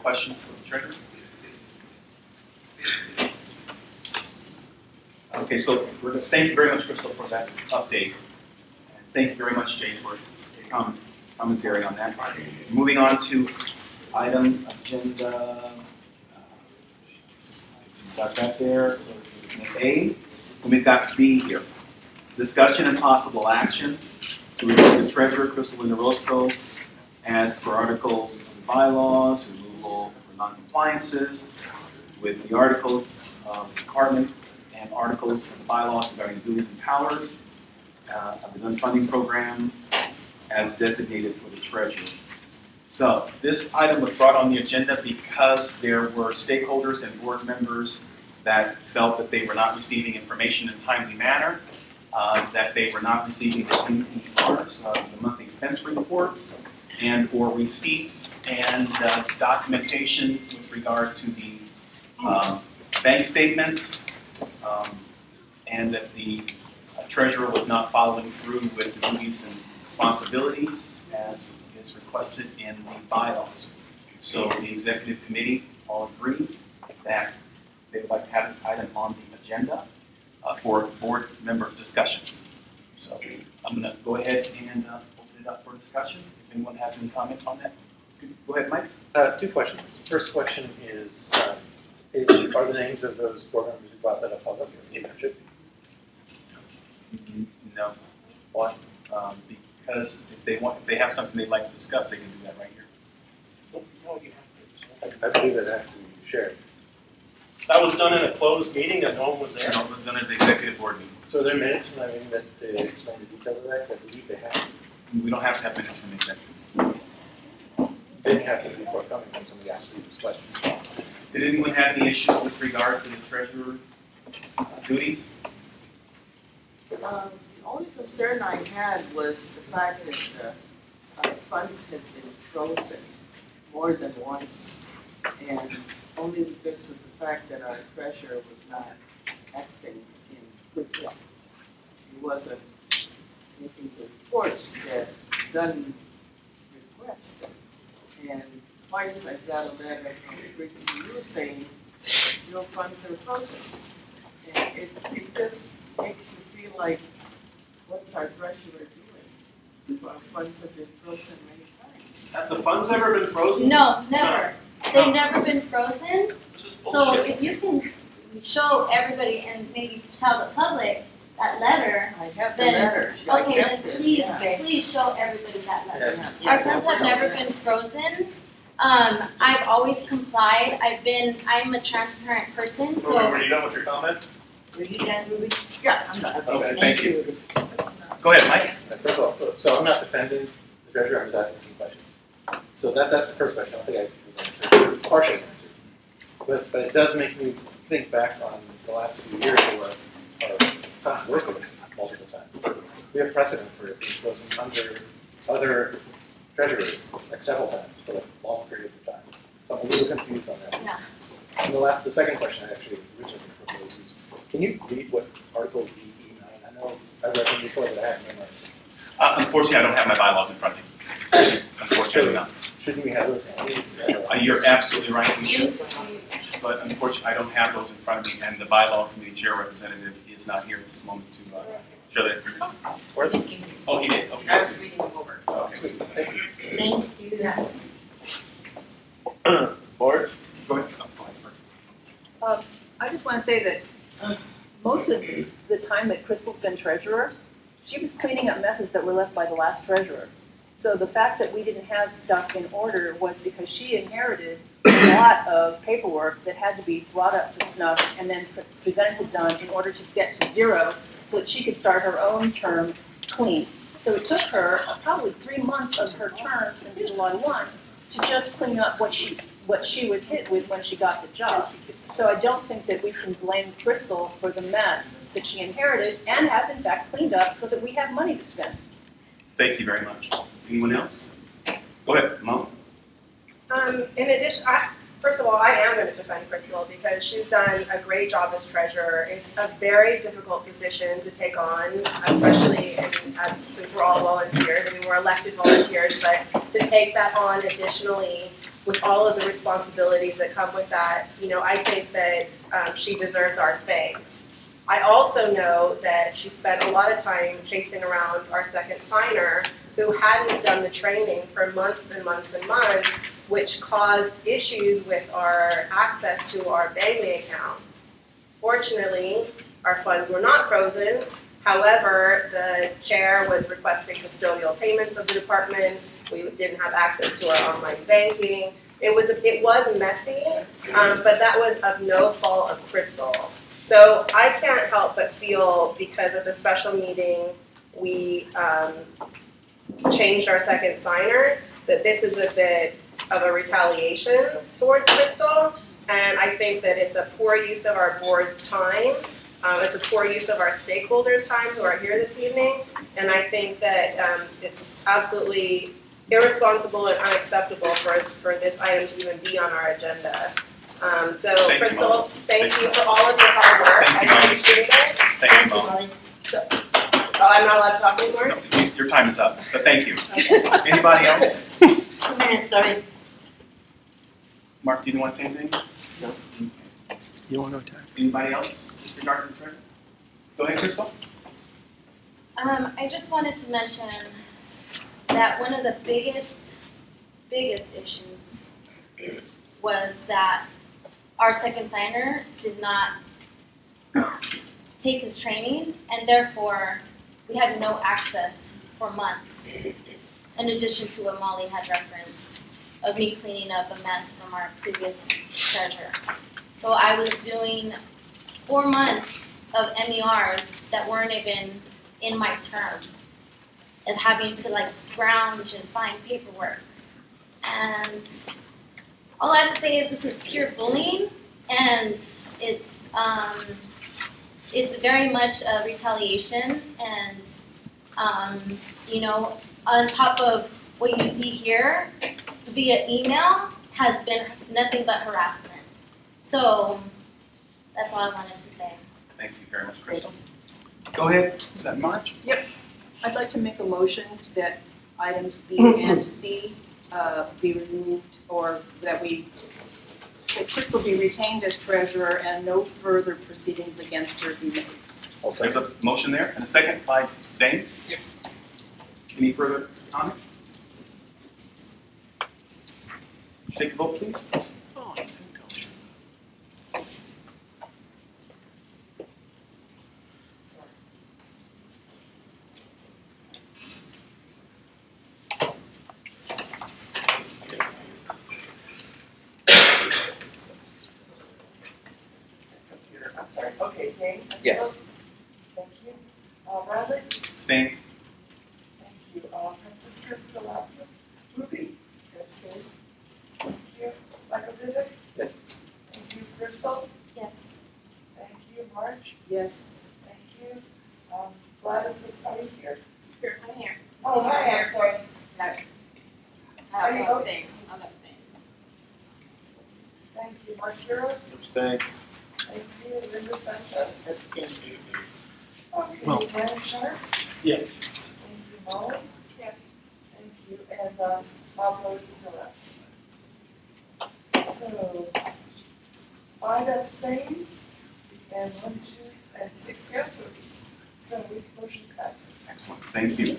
questions for the treasurer? Okay, so thank you very much, Crystal, for that update. And thank you very much, Jay, for your commentary on that. Moving on to item agenda. So we've got that there. So A, and we've got B here. Discussion and possible action to remove the treasurer, Crystal Linda Roscoe, as per articles of the bylaws, removal for non-compliances with the articles of the department and articles of the bylaws regarding duties and powers of the unfunding program as designated for the treasurer. So this item was brought on the agenda because there were stakeholders and board members that felt that they were not receiving information in a timely manner, that they were not receiving the MPRs, the monthly expense reports, and or receipts and documentation with regard to the bank statements, and that the treasurer was not following through with the duties and responsibilities as is requested in the bylaws. So the executive committee all agreed that they would like to have this item on the agenda for board member discussion. So I'm going to go ahead and open it up for discussion. If anyone has any comment on that, go ahead, Mike. Two questions. First question is are the names of those board members who brought that up public? No. Why? Because if they have something they'd like to discuss, they can do that right here. I believe that has to be shared. That was done in a closed meeting and no one was there? No, it was done at the executive board meeting. So are there minutes from that meeting that they explain the details of that? I believe they have. We don't have to have minutes from the executive. They didn't have to be forthcoming when somebody asked you this question. Did anyone have any issues with regard to the treasurer duties? The only concern I had was the fact that funds had been frozen more than once, and only because of the fact that our treasurer was not acting in good health. She wasn't making the reports that done requested. And twice I got a letter from Briggs and you saying your funds are frozen. And it just makes you feel like, what's our treasurer doing? Our funds have been frozen many times. Have the funds ever been frozen? No, never. No. They've never been frozen. So Bullshit. if you can show everybody and maybe tell the public that letter, I have the then letters. okay, I then kept it. please, Yeah. please show everybody that letter. Yeah. Our funds have never been frozen. I've always complied. I'm a transparent person, so. Were you done with your comment? Are you done, Ruby? Yeah, I'm done. Okay, thank you. Go ahead, Mike. First of all, so I'm not defending the treasurer, I'm just asking some questions. So that's the first question. I don't think I was answered, partially answered. But it does make me think back on the last few years where our work with it multiple times. We have precedent for it being frozen under other treasurers, like several times for like long periods of time. So I'm a little confused on that. Yeah. And the second question I actually was originally proposed is, can you read what Article DE9? I know I read them before, but I haven't memorized it. Unfortunately, I don't have my bylaws in front of me. Unfortunately not. Shouldn't we have those now? You're absolutely right, we should. But unfortunately, I don't have those in front of me, and the bylaw committee chair representative is not here at this moment to share that information. Oh, he did. Okay. I was reading them over. Okay. Thank you. Board? Go ahead. Oh, go ahead. I just want to say that most of the time that Crystal's been treasurer, she was cleaning up messes that were left by the last treasurer. So the fact that we didn't have stuff in order was because she inherited a lot of paperwork that had to be brought up to snuff and then presented to Dunn in order to get to zero so that she could start her own term clean. So it took her probably 3 months of her term since July 1 to just clean up what she was hit with when she got the job. So I don't think that we can blame Crystal for the mess that she inherited and has in fact cleaned up so that we have money to spend. Thank you very much. Anyone else? Go ahead, Mom. In addition, first of all, I am going to defend Crystal because she's done a great job as treasurer. It's a very difficult position to take on, especially since we're all volunteers. I mean, we're elected volunteers, but to take that on additionally with all of the responsibilities that come with that, you know, I think that she deserves our thanks. I also know that she spent a lot of time chasing around our second signer who hadn't done the training for months and months and months, which caused issues with our access to our banking account. Fortunately, our funds were not frozen. However, the chair was requesting custodial payments of the department. We didn't have access to our online banking. It was messy, but that was of no fault of Crystal. So I can't help but feel, because at the special meeting we changed our second signer, that this is a bit of a retaliation towards Crystal, and I think that it's a poor use of our board's time. It's a poor use of our stakeholders' time who are here this evening, and I think that it's absolutely irresponsible and unacceptable for this item to even be on our agenda. So Thank Crystal, you, thank you for all of your hard work. Thank you, I appreciate it. Thank you, Molly. Oh, I'm not allowed to talk anymore? No, your time is up, but thank you. Okay. Anybody else? 2 minutes, sorry. Mark, do you want to say anything? No. You want to attack? Anybody else regarding the treasurer? Go ahead, Crystal. I just wanted to mention that one of the biggest issues was that our second signer did not take his training, and therefore we had no access for months, in addition to what Molly had referenced of me cleaning up a mess from our previous treasurer. So I was doing 4 months of MERs that weren't even in my term, and having to like scrounge and find paperwork. And all I have to say is this is pure bullying, and it's very much a retaliation, and you know, on top of what you see here via email has been nothing but harassment. So that's all I wanted to say. Thank you very much, Crystal. Go ahead. Is that Marge? I'd like to make a motion that items B and C be removed, or that Crystal be retained as treasurer and no further proceedings against her be made. There's a motion there, and a second by Dane. Yep. Any further comment? Take the vote, please. I'm sorry. Okay, Dane? Yes. Thank you. Bradley? Dane. Thank you. Francisco still absent. Ruby? That's good. Thank you. Michael Divick? Yes. Thank you. Crystal? Yes. Thank you. Marge? Yes. Thank you. Gladys is not here. Here, I'm here. Oh, hi, I'm sorry. Are you okay? I'm abstaining. Thank you. Mark Quiros? Abstain. Thank you. Linda Sanchez? Abstain. Okay, Well. Brandon Sharp? Yes. Thank you. Molly? Yes. Thank you. And Bob Lowe is still absent. So, 5 abstains, and 1, 2, and 6 yeses. So motion passes. Excellent. Thank you.